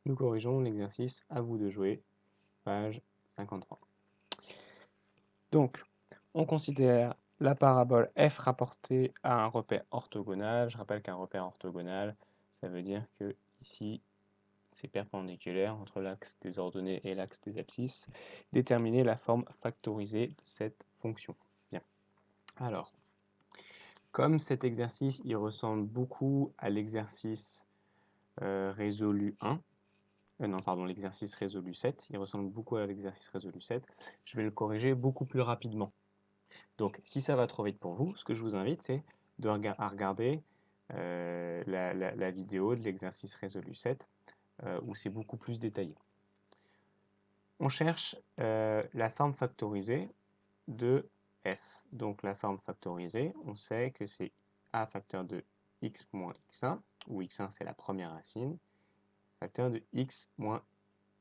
Nous corrigeons l'exercice, à vous de jouer, page 53. Donc, on considère la parabole f rapportée à un repère orthogonal. Je rappelle qu'un repère orthogonal, ça veut dire que ici, c'est perpendiculaire entre l'axe des ordonnées et l'axe des abscisses. Déterminer la forme factorisée de cette fonction. Bien. Alors, comme cet exercice, il ressemble beaucoup à l'exercice résolu 1, non, pardon, l'exercice résolu 7, il ressemble beaucoup à l'exercice résolu 7, je vais le corriger beaucoup plus rapidement. Donc, si ça va trop vite pour vous, ce que je vous invite, c'est à regarder la vidéo de l'exercice résolu 7, où c'est beaucoup plus détaillé. On cherche la forme factorisée de f. Donc, la forme factorisée, on sait que c'est a facteur de x moins x1, où x1 c'est la première racine, facteur de x moins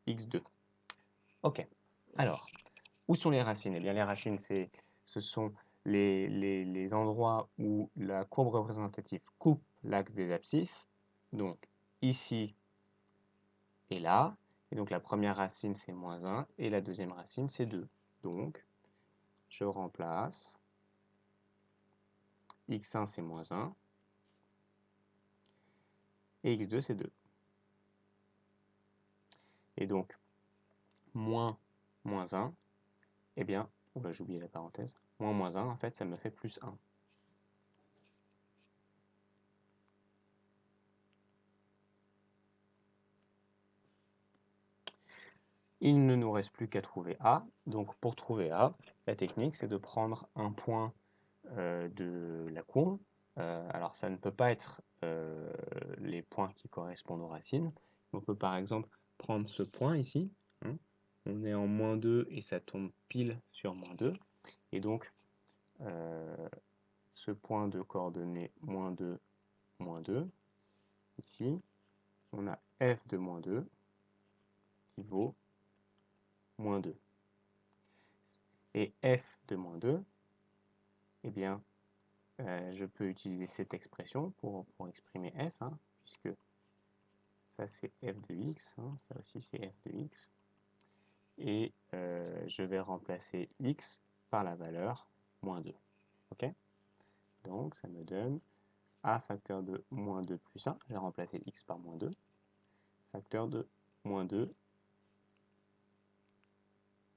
x2. Ok, alors, où sont les racines? Eh bien, les racines, ce sont les endroits où la courbe représentative coupe l'axe des abscisses, donc ici et là, et donc la première racine c'est moins 1, et la deuxième racine c'est 2. Donc, je remplace, x1 c'est moins 1, et x2 c'est 2. Et donc, moins 1, eh bien, oula, j'ai oublié la parenthèse, moins 1, en fait, ça me fait plus 1. Il ne nous reste plus qu'à trouver A. Donc pour trouver A, la technique c'est de prendre un point de la courbe. Alors ça ne peut pas être les points qui correspondent aux racines. On peut par exemple prendre ce point ici. Hein. On est en moins 2 et ça tombe pile sur moins 2. Et donc ce point de coordonnées moins 2, ici, on a f de moins 2 qui vaut moins 2. Et f de moins 2, eh bien, je peux utiliser cette expression pour exprimer f, hein, puisque ça c'est f de x, hein, ça aussi c'est f de x. Et je vais remplacer x par la valeur moins 2. Ok? Donc ça me donne a facteur de moins 2 plus 1, j'ai remplacé x par moins 2, facteur de moins 2,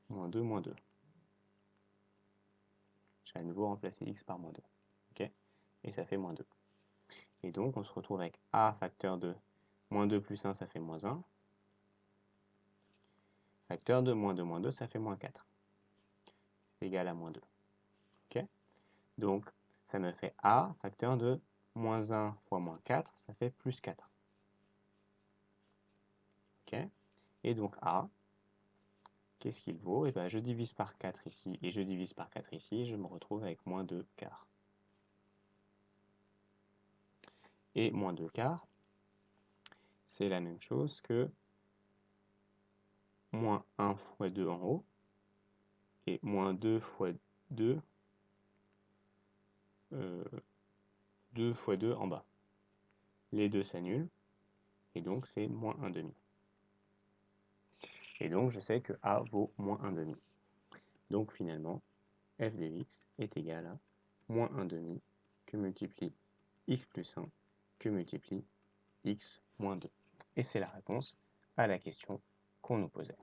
moins 2, moins 2. J'ai à nouveau remplacé x par moins 2. Ok? Et ça fait moins 2. Et donc on se retrouve avec a facteur de moins 2 plus 1, ça fait moins 1. Facteur de moins 2, ça fait moins 4. C'est égal à moins 2. Ok? Donc, ça me fait A, facteur de moins 1 fois moins 4, ça fait plus 4. Ok? Et donc A, qu'est-ce qu'il vaut? Eh bien, je divise par 4 ici et je divise par 4 ici, et je me retrouve avec moins 2 quarts. Et moins 2 quarts, c'est la même chose que moins 1 fois 2 en haut, et moins 2 fois 2, 2 fois 2 en bas. Les deux s'annulent, et donc c'est moins 1 demi. Et donc je sais que A vaut moins 1 demi. Donc finalement, f de x est égal à moins 1 demi que multiplie x plus 1 que multiplie x moins 2. Et c'est la réponse à la question qu'on nous posait.